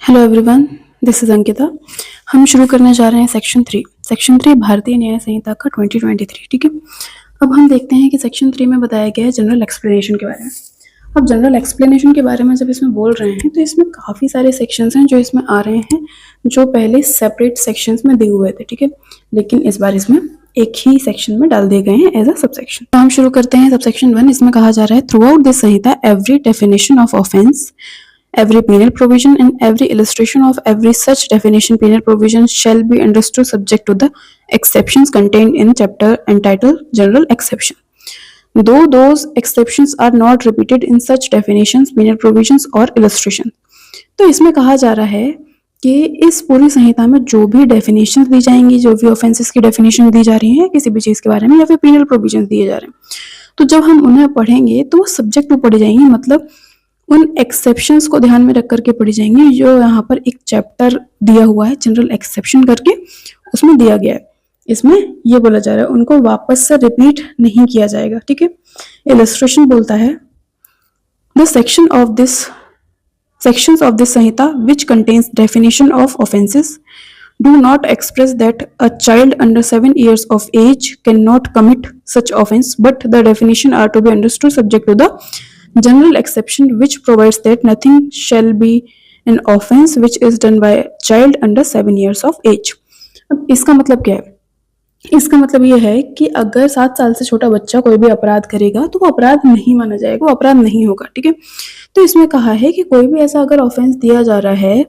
Hello everyone, this is Ankita. हम शुरू करने जा रहे हैं सेक्शन 3 भारतीय न्याय संहिता का 2023। ठीक है, अब हम देखते हैं कि सेक्शन 3 में बताया गया है जनरल एक्सप्लेनेशन के बारे में। अब जनरल एक्सप्लेनेशन के बारे में जब इसमें बोल रहे हैं तो इसमें काफ़ी सारे सेक्शंस हैं जो इसमें आ रहे हैं, जो पहले सेपरेट सेक्शंस में दिए हुए थे। ठीक है, लेकिन इस बार इसमें एक ही सेक्शन में डाल दिए गए हैं एज अ सबसेक्शन। तो हम शुरू करते हैं सबसेक्शन 1। इसमें कहा जा रहा है, through out this Samhita every definition of offence, every penal provision and every illustration of every such definition penal provision shall be understood subject to the exceptions contained in chapter entitled General Exception. Though those exceptions are not repeated in such definitions, penal provisions or illustration. तो इसमें कहा जा रहा है कि इस पूरी संहिता में जो भी डेफिनेशन दी जाएंगी, जो भी ऑफेंसेस की डेफिनेशन दी जा रही है किसी भी चीज़ के बारे में, या फिर पेनल प्रोविजन दिए जा रहे हैं, तो जब हम उन्हें पढ़ेंगे तो वो सब्जेक्ट टू पढ़ी जाएंगी, मतलब उन एक्सेप्शंस को ध्यान में रख करके पढ़ी जाएंगी जो यहाँ पर एक चैप्टर दिया हुआ है जनरल एक्सेप्शन करके, उसमें दिया गया है। इसमें ये बोला जा रहा है उनको वापस से रिपीट नहीं किया जाएगा। ठीक है, इलस्ट्रेशन बोलता है, the sections of this Samhita which contains definition of offenses do not express that a child under 7 years of age cannot commit such offense, but the definition are to be understood subject to the general exception which provides that nothing shall be an offense which is done by a child under 7 years of age. अब इसका मतलब क्या है? इसका मतलब ये है कि अगर 7 साल से छोटा बच्चा कोई भी अपराध करेगा तो वो अपराध नहीं माना जाएगा, वो अपराध नहीं होगा। ठीक है, तो इसमें कहा है कि कोई भी ऐसा अगर ऑफेंस दिया जा रहा है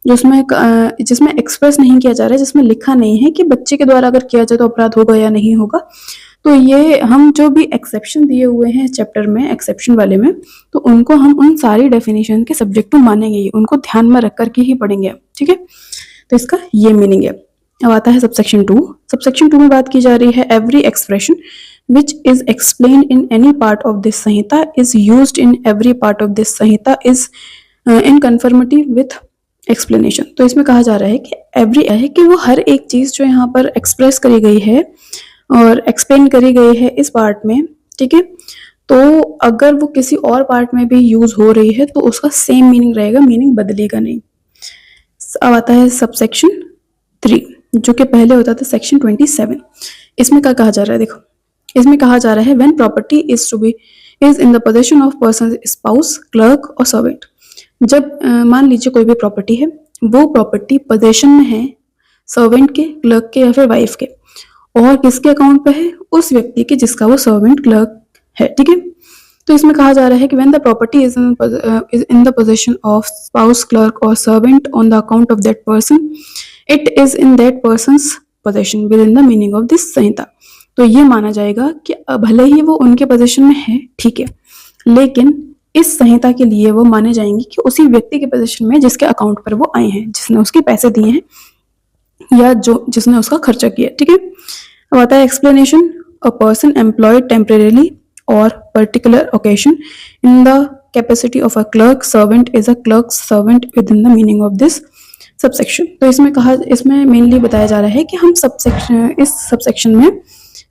जिसमें एक्सप्रेस नहीं किया जा रहा है, जिसमें लिखा नहीं है कि बच्चे के द्वारा अगर किया जाए तो अपराध होगा या नहीं होगा, तो ये हम जो भी एक्सेप्शन दिए हुए हैं चैप्टर में, एक्सेप्शन वाले में, तो उनको हम उन सारी डेफिनेशन के सब्जेक्ट टू मानेंगे ही, उनको ध्यान में रख करके ही पढ़ेंगे। ठीक है, तो इसका ये मीनिंग है। अब आता है सबसेक्शन 2। सबसेक्शन 2 में बात की जा रही है, every expression which is explained in any part of this Samhita is used in every part of this Samhita is in conformity with explanation। तो इसमें कहा जा रहा है कि एवरी है कि वो हर एक चीज जो यहाँ पर एक्सप्रेस करी गई है और एक्सप्लेन करी गई है इस पार्ट में, ठीक है, तो अगर वो किसी और पार्ट में भी यूज हो रही है तो उसका सेम मीनिंग रहेगा, मीनिंग बदलेगा नहीं। अब आता है सबसेक्शन 3 जो कि पहले होता था सेक्शन 27। इसमें क्या कहा जा रहा है, देखो इसमें कहा जा रहा है, when property is in the possession of person, spouse, clerk or servant. जब मान लीजिए कोई भी प्रॉपर्टी है, वो प्रॉपर्टी पोजेशन में है सर्वेंट के, क्लर्क के या फिर वाइफ के, और किसके अकाउंट पे है, उस व्यक्ति के जिसका वो सर्वेंट क्लर्क है। ठीक है, तो इसमें कहा जा रहा है कि when the property is in the possession of spouse, clerk or servant on the account of that person, it is in that person's possession within the meaning of this संहिता। तो ये माना जाएगा कि भले ही वो उनके पोजीशन में है, ठीक है, लेकिन इस संहिता के लिए वो माने जाएंगे कि उसी व्यक्ति के पोजीशन में जिसके अकाउंट पर वो आए हैं, जिसने उसके पैसे दिए हैं या जिसने उसका खर्चा किया। ठीक है, अब आता है explanation, a person employed temporarily or particular occasion in the capacity of a clerk servant is a clerk servant within the meaning of this subsection. तो इसमें मेनली बताया जा रहा है कि हम इस सबसेक्शन में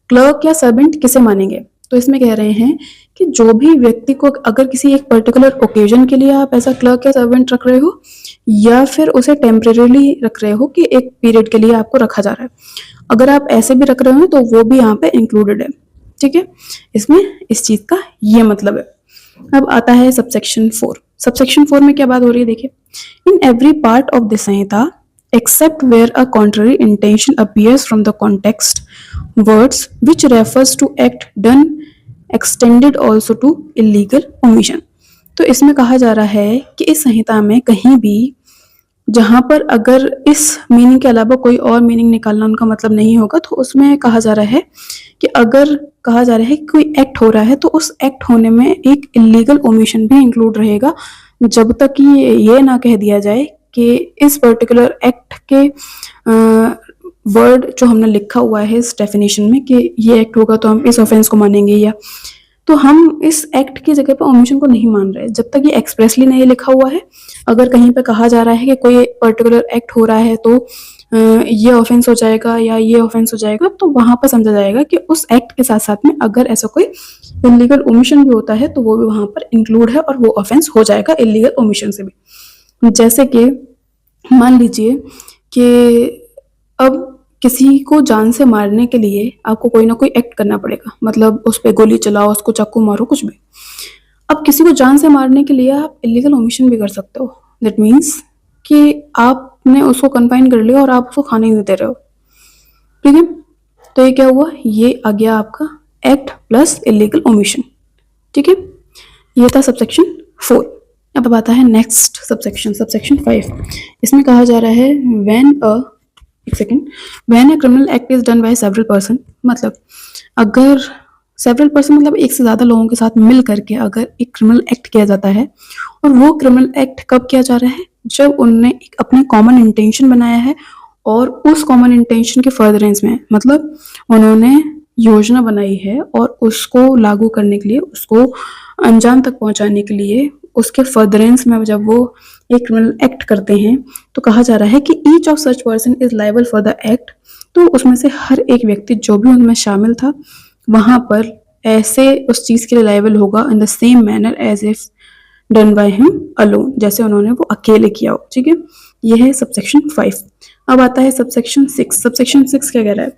क्लर्क या सर्वेंट किसे मानेंगे। तो इसमें कह रहे हैं कि जो भी व्यक्ति को अगर किसी एक पर्टिकुलर ओकेजन के लिए आप ऐसा क्लर्क या सर्वेंट रख रहे हो, या फिर उसे टेम्परेरीली रख रहे हो कि एक पीरियड के लिए आपको रखा जा रहा है, अगर आप ऐसे भी रख रहे हो तो वो भी यहाँ पे इंक्लूडेड है। ठीक है, इसमें इस चीज का ये मतलब है। अब आता है सबसेक्शन 4। सबसेक्शन 4 में क्या बात हो रही है, देखिए, in every part of this Samhita except where a contrary intention appears from the context, words which refers to act done extended also to illegal omission। तो इसमें कहा जा रहा है कि इस संहिता में कहीं भी जहां पर अगर इस मीनिंग के अलावा कोई और मीनिंग निकालना उनका मतलब नहीं होगा, तो उसमें कहा जा रहा है कि अगर कहा जा रहा है कि कोई एक्ट हो रहा है तो उस एक्ट होने में एक इलीगल ओमिशन भी इंक्लूड रहेगा, जब तक ये ना कह दिया जाए कि इस पर्टिकुलर एक्ट के वर्ड जो हमने लिखा हुआ है इस डेफिनेशन में कि ये एक्ट होगा तो हम इस ऑफेंस को मानेंगे, या तो हम इस एक्ट की जगह पर ओमिशन को नहीं मान रहे जब तक ये एक्सप्रेसली नहीं लिखा हुआ है। अगर कहीं पे कहा जा रहा है कि कोई पर्टिकुलर एक्ट हो रहा है तो ये ऑफेंस हो जाएगा या ये ऑफेंस हो जाएगा, तो वहां पर समझा जाएगा कि उस एक्ट के साथ साथ में अगर ऐसा कोई इलीगल ओमिशन भी होता है तो वो भी वहां पर इंक्लूड है और वो ऑफेंस हो जाएगा इलीगल ओमिशन से भी। जैसे कि मान लीजिए कि अब किसी को जान से मारने के लिए आपको कोई ना कोई एक्ट करना पड़ेगा, मतलब उस पे गोली चलाओ, उसको चाकू मारो, कुछ भी। अब किसी को जान से मारने के लिए आप इलीगल ओमिशन भी कर सकते हो। दैट मीन्स कि आपने उसको कन्फाइन कर लिया और आप उसको खाने नहीं दे रहे हो, ठीक है। तो ये क्या हुआ, ये आ गया आपका एक्ट प्लस इलीगल ओमिशन, ठीक है। ये था सबसेक्शन 4। अब आता है नेक्स्ट सबसेक्शन, सबसेक्शन 5। इसमें कहा जा रहा है when a criminal act is done by several person, मतलब अगर सेवरल पर्सन मतलब एक से ज्यादा लोगों के साथ मिल करके अगर एक क्रिमिनल एक्ट किया जाता है, और वो क्रिमिनल एक्ट कब किया जा रहा है, जब उनने एक अपने कॉमन इंटेंशन बनाया है और उस कॉमन इंटेंशन के फर्दरेंस में, मतलब उन्होंने योजना बनाई है और उसको लागू करने के लिए, उसको अंजाम तक पहुंचाने के लिए, उसके फर्दरेंस में जब वो एक क्रिमिनल एक्ट करते हैं, तो कहा जा रहा है कि each of such person is liable for the act. तो उसमें से हर एक व्यक्ति जो भी उनमें शामिल था वहां पर ऐसे उस चीज के लिए लायबल होगा in the same manner as if done by him alone, जैसे उन्होंने वो अकेले किया हो, ठीक है। यह है सबसेक्शन 5। अब आता है सबसेक्शन 6। सबसेक्शन 6 क्या कह रहा है,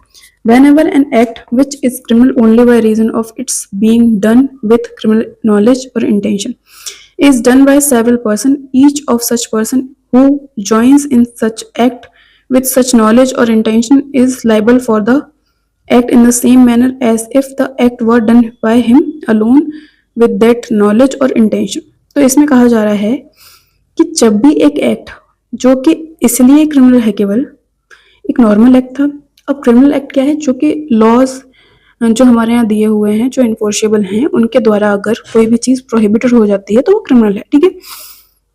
whenever an act which is criminal only by reason of its being done with criminal knowledge or intention is done by several person, each of such person who joins in such act with such knowledge or intention is liable for the act in the same manner as if the act were done by him alone with that knowledge or intention। तो इसमें कहा जा रहा है कि जब भी एक एक्ट जो कि इसलिए क्रिमिनल है, केवल एक नॉर्मल एक्ट था। अब क्रिमिनल एक्ट क्या है, जो कि लॉज जो हमारे यहाँ दिए हुए हैं, जो इन्फोर्सेबल हैं, उनके द्वारा अगर कोई भी चीज प्रोहिबिटेड हो जाती है तो वो क्रिमिनल है, ठीक है।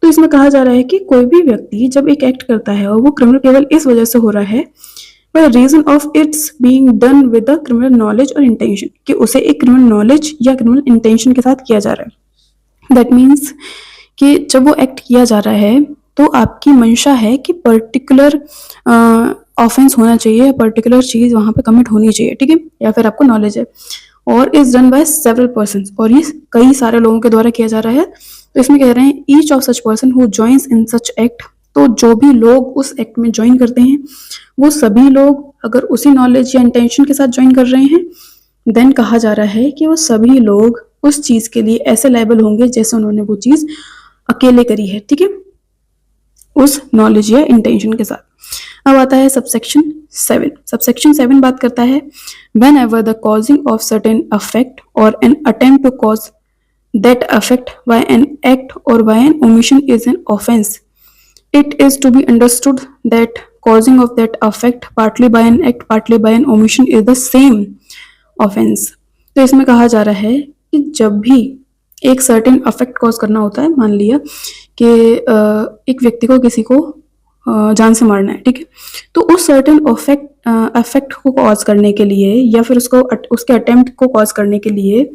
तो इसमें कहा जा रहा है कि कोई भी व्यक्ति जब एक एक्ट करता है और वो क्रिमिनल केवल इस वजह से हो रहा है by reason of its being done with the criminal knowledge और इंटेंशन, कि उसे एक क्रिमिनल नॉलेज या क्रिमिनल इंटेंशन के साथ किया जा रहा है। दैट मीन्स कि जब वो एक्ट किया जा रहा है तो आपकी मंशा है कि पर्टिकुलर ऑफेंस होना चाहिए, पर्टिकुलर चीज वहां पे कमिट होनी चाहिए, ठीक है, या फिर आपको नॉलेज है, और is done by several person, और ये कई सारे लोगों के द्वारा किया जा रहा है। तो इसमें कह रहे हैं each of such person who joins in such act, तो जो भी लोग उस एक्ट में ज्वाइन करते हैं वो सभी लोग अगर उसी नॉलेज या इंटेंशन के साथ ज्वाइन कर रहे हैं, देन कहा जा रहा है कि वो सभी लोग उस चीज के लिए ऐसे लायबल होंगे जैसे उन्होंने वो चीज अकेले करी है, ठीक है, उस नॉलेज या इंटेंशन के साथ। अब आता है सबसेक्शन 7। सबसेक्शन 7 बात करता है whenever the causing of certain effect or an attempt to cause that effect by an act or by an omission is an offence, it is to be understood that causing of that effect partly by an act partly by an omission is the same offense। तो इसमें कहा जा रहा है कि जब भी एक सर्टेन अफेक्ट कॉज करना होता है, मान लिया कि एक व्यक्ति को किसी को जान से मारना है, ठीक है, तो उस सर्टेन अफेक्ट को कॉज करने के लिए या फिर उसको उसके अटेम्प्ट को कॉज करने के लिए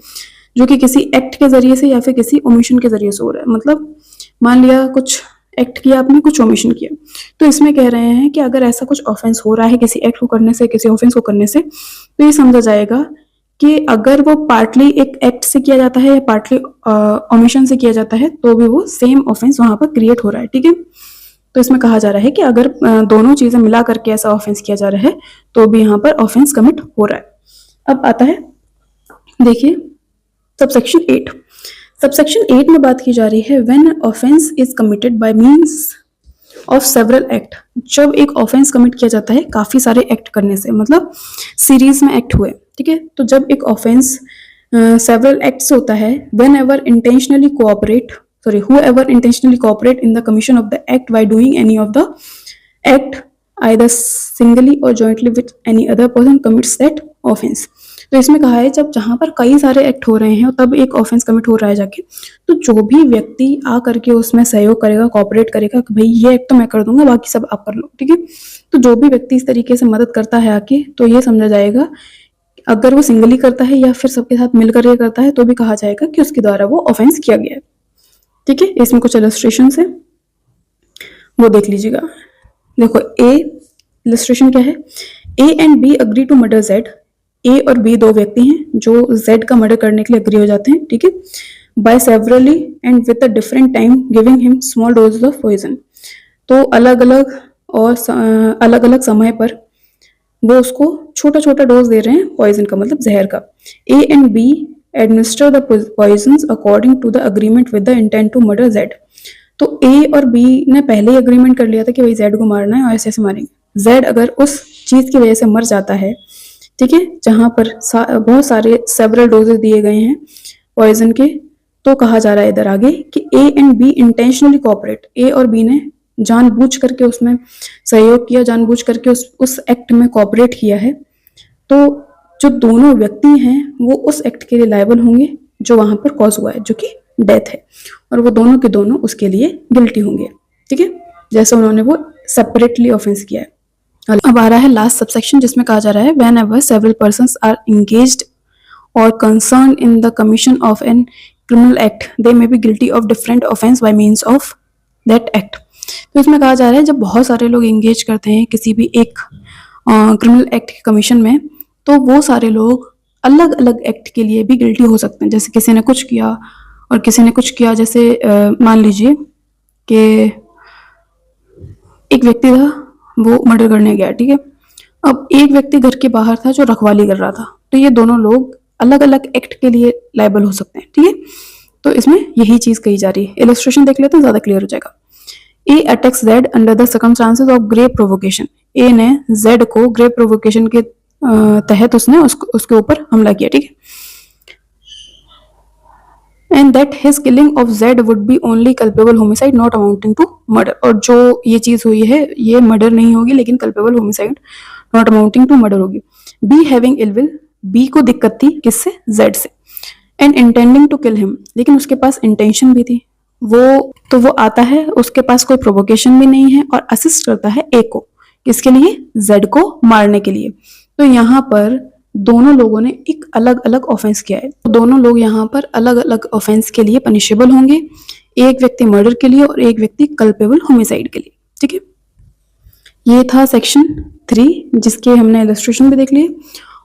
जो कि किसी एक्ट के जरिए से या फिर किसी ओमिशन के जरिए से हो रहा है, मतलब मान लिया कुछ एक्ट किया आपने, कुछ ओमिशन किया, तो इसमें कह रहे हैं कि अगर ऐसा कुछ ऑफेंस हो रहा है किसी एक्ट को करने से, किसी ऑफेंस को करने से, तो ये समझा जाएगा कि अगर वो पार्टली एक एक्ट से किया जाता है या पार्टली ओमिशन से किया जाता है तो भी वो सेम ऑफेंस वहां पर क्रिएट हो रहा है, ठीक है। तो इसमें कहा जा रहा है कि अगर दोनों चीजें मिला करके ऐसा ऑफेंस किया जा रहा है तो भी यहाँ पर ऑफेंस कमिट हो रहा है। अब आता है देखिए सबसेक्शन 8। सबसेक्शन 8 में बात की जा रही है when offence is committed by means of several act, जब एक ऑफेंस कमिट किया जाता है काफी सारे एक्ट करने से, मतलब सीरीज में एक्ट हुए, ठीक है। तो जब एक ऑफेंस सेवरल एक्ट्स होता है, whenever intentionally cooperate whoever intentionally cooperate in the commission of the act by doing any of the act either singly or jointly with any other person commits that offense। तो इसमें कहा है जब जहां पर कई सारे एक्ट हो रहे हैं तब एक ऑफेंस कमिट हो रहा है जाके, तो जो भी व्यक्ति आ करके उसमें सहयोग करेगा, कॉपरेट करेगा कि भाई ये एक्ट तो मैं कर दूंगा बाकी सब आप कर लो, ठीक है। तो जो भी व्यक्ति इस तरीके से मदद करता है आके, तो ये समझा जाएगा अगर वो सिंगली करता है या फिर सबके साथ मिलकर ये करता है तो भी कहा जाएगा कि उसके द्वारा वो ऑफेंस किया गया है, ठीक है। इसमें कुछ इलस्ट्रेशन है वो देख लीजिएगा। देखो ए इलस्ट्रेशन क्या है, A and B agree to murder Z, A और बी दो व्यक्ति हैं जो जेड का मर्डर करने के लिए अग्री हो जाते हैं, ठीक है, by severally and with a different time giving him small doses of poison. तो अलग अलग समय पर वो उसको छोटा छोटा डोज दे रहे हैं पॉइजन का, मतलब जहर का। A and B administer the poisons according to the agreement with the intent to murder Z. तो ए और बी ने पहले ही अग्रीमेंट कर लिया था कि भाई जेड को मारना है और ऐसे ऐसे मारेंगे। जेड अगर उस चीज की वजह से मर जाता है, ठीक है, जहां पर बहुत सारे सेवरल डोजेस दिए गए हैं पॉइजन के, तो कहा जा रहा है इधर आगे कि A and B intentionally cooperate, A और बी ने जानबूझ करके उसमें सहयोग किया, जानबूझ करके उस एक्ट में कोऑपरेट किया है। तो जो दोनों व्यक्ति हैं वो उस एक्ट के लिए लायबल होंगे जो वहां पर कॉज हुआ है, जो कि डेथ है, और वो दोनों के दोनों उसके लिए गिल्टी होंगे, ठीक है, जैसे उन्होंने वो सेपरेटली ऑफेंस किया है। अब आ रहा है लास्ट सबसेक्शन, जिसमें कहा जा रहा है whenever several persons are engaged or concerned in the commission of an criminal act, they may be guilty of different offense by means of that act। तो इसमें कहा जा रहा है जब बहुत सारे लोग एंगेज करते हैं किसी भी एक क्रिमिनल एक्ट के कमीशन में, तो वो सारे लोग अलग अलग एक्ट के लिए भी गिल्टी हो सकते हैं। जैसे किसी ने कुछ किया और किसी ने कुछ किया, जैसे मान लीजिए कि एक व्यक्ति था, वो मर्डर करने गया, ठीक है। अब एक व्यक्ति घर के बाहर था जो रखवाली कर रहा था, तो ये दोनों लोग अलग अलग एक्ट के लिए लायबल हो सकते हैं, ठीक है। तो इसमें यही चीज कही जा रही है। इलस्ट्रेशन देख लेते हैं, ज्यादा क्लियर हो जाएगा। A attacks Z under the circumstances of grave provocation. A ने जेड को ग्रेव प्रोवोकेशन के तहत उसने उसके ऊपर हमला किया, ठीक है। And that his killing of Z would be only culpable homicide not amounting to murder. और जो ये चीज हुई है ये मर्डर नहीं होगी, लेकिन culpable homicide not amounting to murder होगी। बी हैविंग इलविल, बी को दिक्कत थी किससे, जेड से। And intending to kill him, लेकिन उसके पास इंटेंशन भी थी। वो आता है, उसके पास कोई प्रोवोकेशन भी नहीं है, और असिस्ट करता है ए को, किसके लिए, जेड को मारने के लिए। तो यहाँ पर दोनों लोगों ने एक अलग अलग ऑफेंस किया है, तो दोनों लोग यहाँ पर अलग अलग ऑफेंस के लिए पनिशेबल होंगे। एक व्यक्ति मर्डर के लिए और एक व्यक्ति कल्पेबल होमिसाइड के लिए, ठीक है। ये था सेक्शन 3, जिसके हमने इलस्ट्रेशन भी देख लिए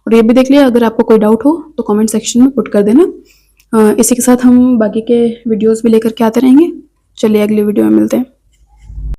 और ये भी देख लिया। अगर आपको कोई डाउट हो तो कमेंट सेक्शन में पुट कर देना। इसी के साथ हम बाकी के वीडियोस भी लेकर के आते रहेंगे। चलिए अगले वीडियो में मिलते हैं।